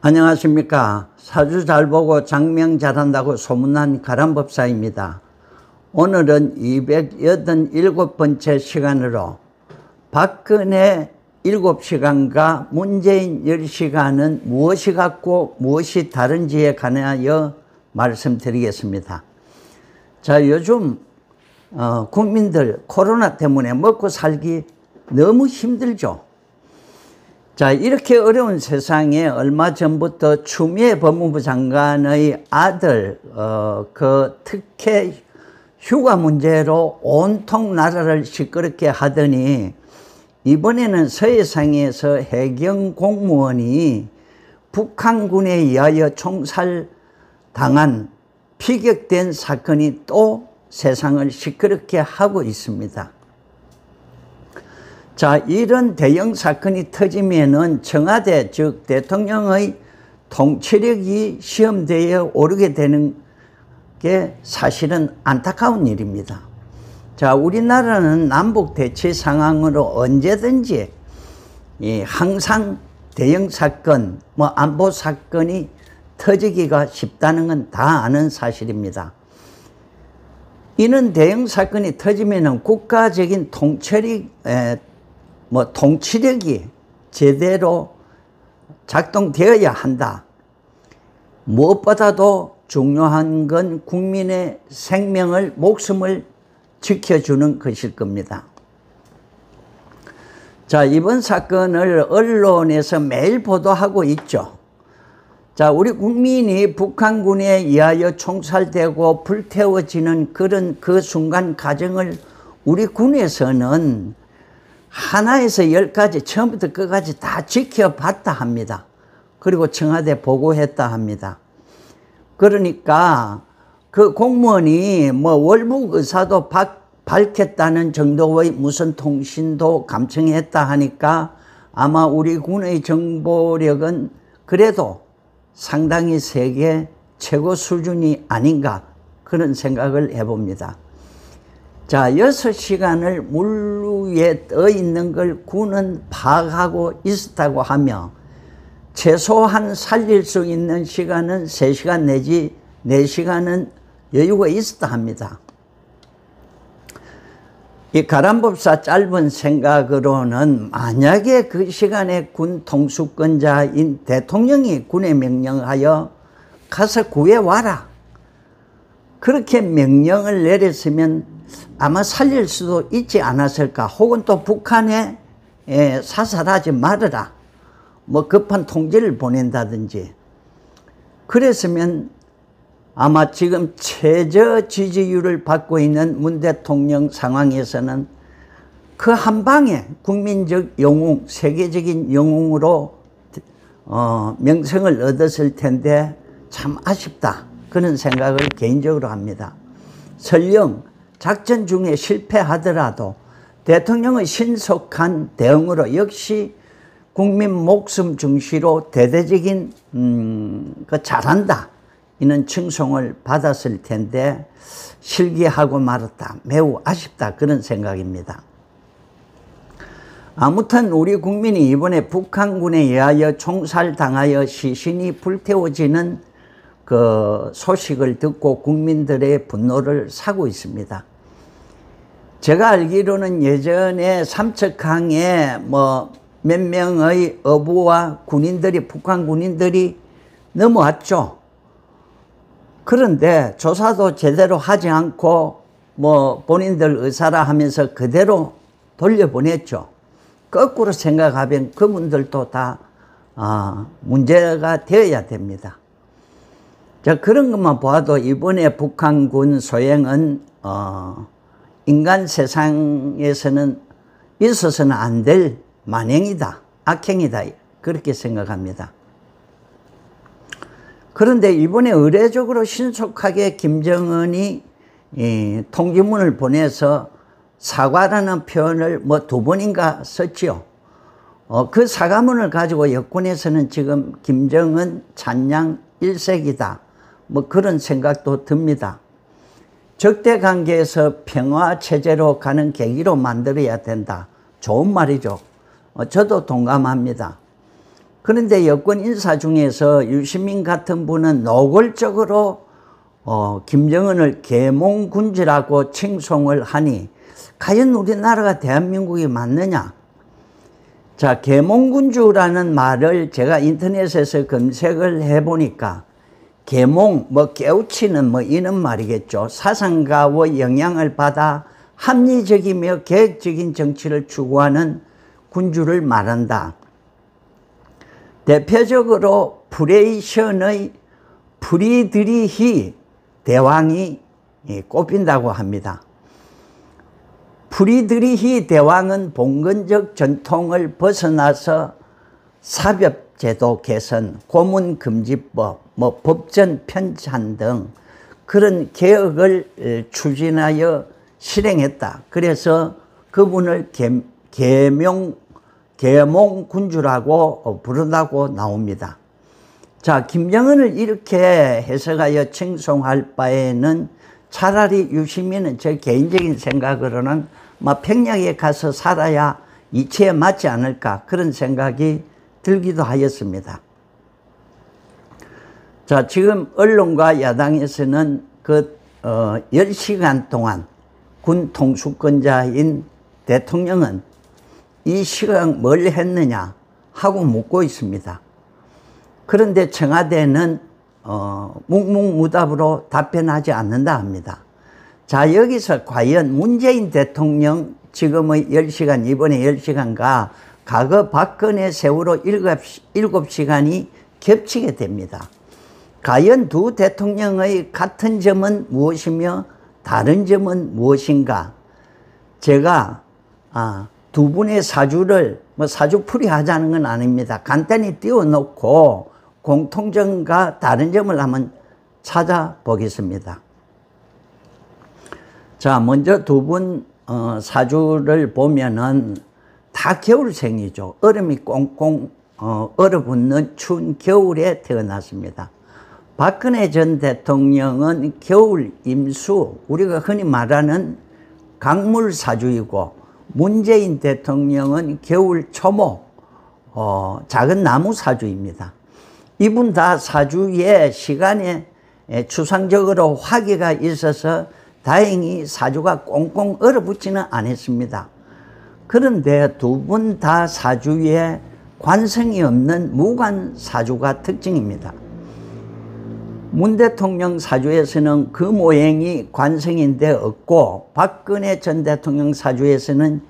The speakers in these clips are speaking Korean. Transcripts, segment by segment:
안녕하십니까. 사주 잘 보고 장명 잘한다고 소문난 가람법사입니다. 오늘은 287번째 시간으로 박근혜 7시간과 문재인 10시간은 무엇이 같고 무엇이 다른지에 관하여 말씀드리겠습니다. 자, 요즘 국민들 코로나 때문에 먹고 살기 너무 힘들죠. 자, 이렇게 어려운 세상에 얼마 전부터 추미애 법무부 장관의 아들 그 특혜 휴가 문제로 온통 나라를 시끄럽게 하더니 이번에는 서해상에서 해경 공무원이 북한군에 의하여 총살당한 피격된 사건이 또 세상을 시끄럽게 하고 있습니다. 자, 이런 대형 사건이 터지면은 청와대 즉 대통령의 통치력이 시험대에 오르게 되는 게 사실은 안타까운 일입니다. 자, 우리나라는 남북 대치 상황으로 언제든지 항상 대형 사건, 안보 사건이 터지기가 쉽다는 건 다 아는 사실입니다. 이런 대형 사건이 터지면은 국가적인 통치력이 제대로 작동되어야 한다. 무엇보다도 중요한 건 국민의 생명을, 목숨을 지켜주는 것일 겁니다. 자, 이번 사건을 언론에서 매일 보도하고 있죠. 자, 우리 국민이 북한군에 의하여 총살되고 불태워지는 그런 그 순간 과정을 우리 군에서는 하나에서 10까지 처음부터 끝까지 다 지켜봤다 합니다. 그리고 청와대 보고했다 합니다. 그러니까 그 공무원이 월북 의사도 밝혔다는 정도의 무슨 통신도 감청했다 하니까 아마 우리 군의 정보력은 그래도 상당히 세계 최고 수준이 아닌가 그런 생각을 해봅니다. 자, 6시간을 물 위에 떠 있는 걸 군은 파악하고 있었다고 하며 최소한 살릴 수 있는 시간은 3시간 내지 4시간은 여유가 있었다 합니다. 이 가람법사 짧은 생각으로는 만약에 그 시간에 군 통수권자인 대통령이 군에 명령하여 가서 구해와라, 그렇게 명령을 내렸으면 아마 살릴 수도 있지 않았을까. 혹은 또 북한에 사살하지 말아라, 급한 통지를 보낸다든지 그랬으면 아마 지금 최저 지지율을 받고 있는 문 대통령 상황에서는 그 한 방에 국민적 영웅, 세계적인 영웅으로 명성을 얻었을 텐데 참 아쉽다, 그런 생각을 개인적으로 합니다. 설령 작전 중에 실패하더라도 대통령의 신속한 대응으로 역시 국민 목숨 중시로 대대적인 잘한다, 이는 칭송을 받았을 텐데 실기하고 말았다, 매우 아쉽다, 그런 생각입니다. 아무튼 우리 국민이 이번에 북한군에 의하여 총살당하여 시신이 불태워지는 그 소식을 듣고 국민들의 분노를 사고 있습니다. 제가 알기로는 예전에 삼척항에 몇 명의 어부와 군인들이, 북한 군인들이 넘어왔죠. 그런데 조사도 제대로 하지 않고 본인들 의사라 하면서 그대로 돌려보냈죠. 거꾸로 생각하면 그분들도 다 문제가 되어야 됩니다. 자, 그런 것만 봐도 이번에 북한군 소행은 인간 세상에서는 있어서는 안 될 만행이다, 악행이다, 그렇게 생각합니다. 그런데 이번에 의례적으로 신속하게 김정은이 통지문을 보내서 사과라는 표현을 2번인가 썼지요. 그 사과문을 가지고 여권에서는 지금 김정은 찬양 1색이다, 그런 생각도 듭니다. 적대관계에서 평화체제로 가는 계기로 만들어야 된다. 좋은 말이죠. 저도 동감합니다. 그런데 여권 인사 중에서 유시민 같은 분은 노골적으로 김정은을 계몽군주라고 칭송을 하니 과연 우리나라가 대한민국이 맞느냐? 자, 계몽군주라는 말을 제가 인터넷에서 검색을 해보니까 계몽, 깨우치는 이런 말이겠죠. 사상가의 영향을 받아 합리적이며 계획적인 정치를 추구하는 군주를 말한다. 대표적으로 프레이션의 프리드리히 대왕이 꼽힌다고 합니다. 프리드리히 대왕은 봉건적 전통을 벗어나서 사법제도 개선, 고문금지법, 법전 편찬 등 그런 개혁을 추진하여 실행했다. 그래서 그분을 계몽군주라고 부른다고 나옵니다. 자, 김정은을 이렇게 해석하여 칭송할 바에는 차라리 유시민은 제 개인적인 생각으로는 평양에 가서 살아야 이치에 맞지 않을까 그런 생각이 들기도 하였습니다. 자, 지금 언론과 야당에서는 10시간 동안 군 통수권자인 대통령은 이 시간 뭘 했느냐 하고 묻고 있습니다. 그런데 청와대는 묵묵무답으로 답변하지 않는다 합니다. 자, 여기서 과연 문재인 대통령 지금의 10시간, 이번에 10시간과 과거 박근혜 세월호 7시간이 겹치게 됩니다. 과연 두 대통령의 같은 점은 무엇이며 다른 점은 무엇인가? 제가 두 분의 사주를 사주풀이 하자는 건 아닙니다. 간단히 띄워놓고 공통점과 다른 점을 한번 찾아보겠습니다. 자, 먼저 두 분 사주를 보면은 다 겨울생이죠. 얼음이 꽁꽁 얼어붙는 추운 겨울에 태어났습니다. 박근혜 전 대통령은 겨울 임수, 우리가 흔히 말하는 강물 사주이고, 문재인 대통령은 겨울 초목, 작은 나무 사주입니다. 이분 다 사주의 시간에 추상적으로 화기가 있어서 다행히 사주가 꽁꽁 얼어붙지는 않았습니다. 그런데 두 분 다 사주에 관성이 없는 무관 사주가 특징입니다. 문 대통령 사주에서는 그 모행이 관성인데 없고, 박근혜 전 대통령 사주에서는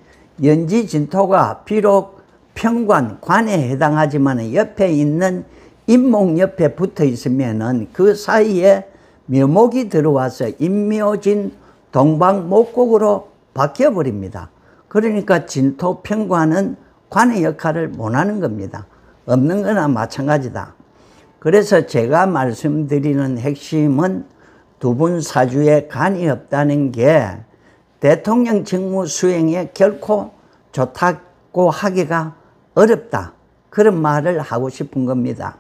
연지 진토가 비록 평관, 관에 해당하지만 옆에 있는 인목 옆에 붙어 있으면은 그 사이에 묘목이 들어와서 인묘진 동방목곡으로 바뀌어버립니다. 그러니까 진토 평관은 관의 역할을 못하는 겁니다. 없는 거나 마찬가지다. 그래서 제가 말씀드리는 핵심은 두 분 사주에 간이 없다는 게 대통령 직무 수행에 결코 좋다고 하기가 어렵다. 그런 말을 하고 싶은 겁니다.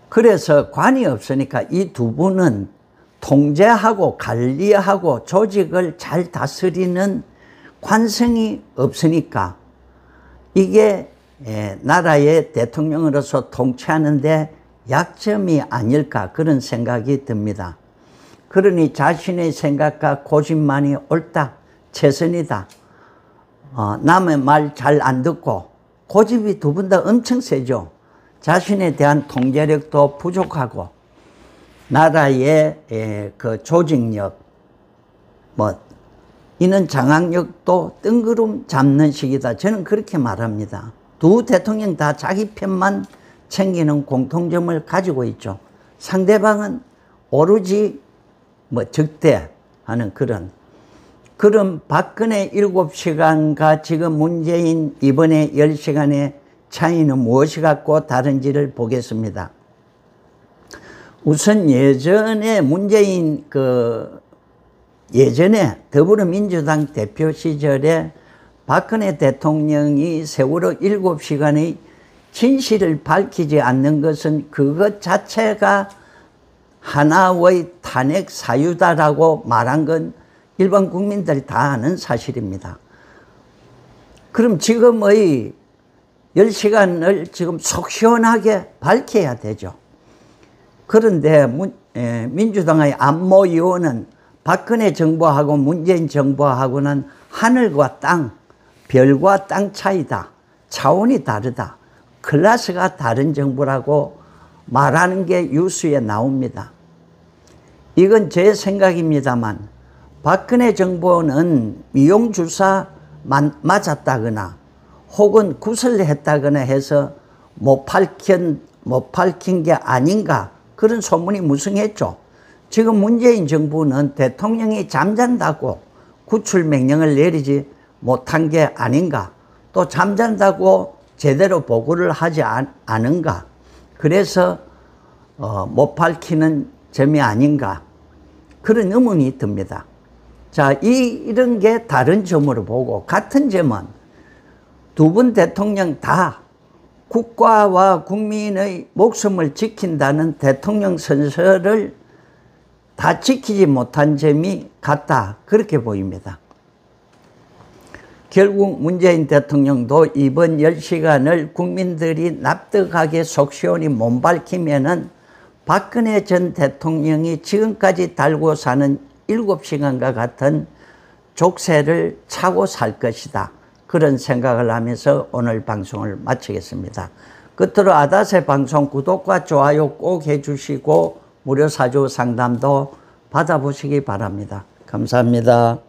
그래서 관이 없으니까 이 두 분은 통제하고 관리하고 조직을 잘 다스리는 관성이 없으니까 이게 나라의 대통령으로서 통치하는데 약점이 아닐까 그런 생각이 듭니다. 그러니 자신의 생각과 고집만이 옳다, 최선이다. 남의 말 잘 안 듣고 고집이 두 분 다 엄청 세죠. 자신에 대한 통제력도 부족하고 나라의 그 조직력, 이는 장악력도 뜬구름 잡는 시기다. 저는 그렇게 말합니다. 두 대통령 다 자기 편만 챙기는 공통점을 가지고 있죠. 상대방은 오로지 적대하는 그런 박근혜 7시간과 지금 문재인 이번에 10시간의 차이는 무엇이 갖고 다른지를 보겠습니다. 우선 예전에 문재인 예전에 더불어민주당 대표 시절에 박근혜 대통령이 세월호 7시간의 진실을 밝히지 않는 것은 그것 자체가 하나의 탄핵 사유다라고 말한 건 일반 국민들이 다 아는 사실입니다. 그럼 지금의 10시간을 지금 속 시원하게 밝혀야 되죠. 그런데 민주당의 안모 의원은 박근혜 정부하고 문재인 정부하고는 하늘과 땅, 별과 땅 차이다. 차원이 다르다. 클래스가 다른 정부라고 말하는 게 뉴스에 나옵니다. 이건 제 생각입니다만 박근혜 정부는 미용주사 맞았다거나 혹은 구슬했다거나 해서 못 밝힌 게 아닌가 그런 소문이 무성했죠. 지금 문재인 정부는 대통령이 잠잔다고 구출 명령을 내리지 못한 게 아닌가, 또 잠잔다고 제대로 보고를 하지 않은가, 그래서 못 밝히는 점이 아닌가 그런 의문이 듭니다. 자, 이런 게 다른 점으로 보고, 같은 점은 두 분 대통령 다 국가와 국민의 목숨을 지킨다는 대통령 선서를 다 지키지 못한 점이 같다, 그렇게 보입니다. 결국 문재인 대통령도 이번 10시간을 국민들이 납득하게 속 시원히 못 밝히면은 박근혜 전 대통령이 지금까지 달고 사는 7시간과 같은 족쇄를 차고 살 것이다, 그런 생각을 하면서 오늘 방송을 마치겠습니다. 끝으로 아다세 방송 구독과 좋아요 꼭 해주시고 무료 사주 상담도 받아보시기 바랍니다. 감사합니다.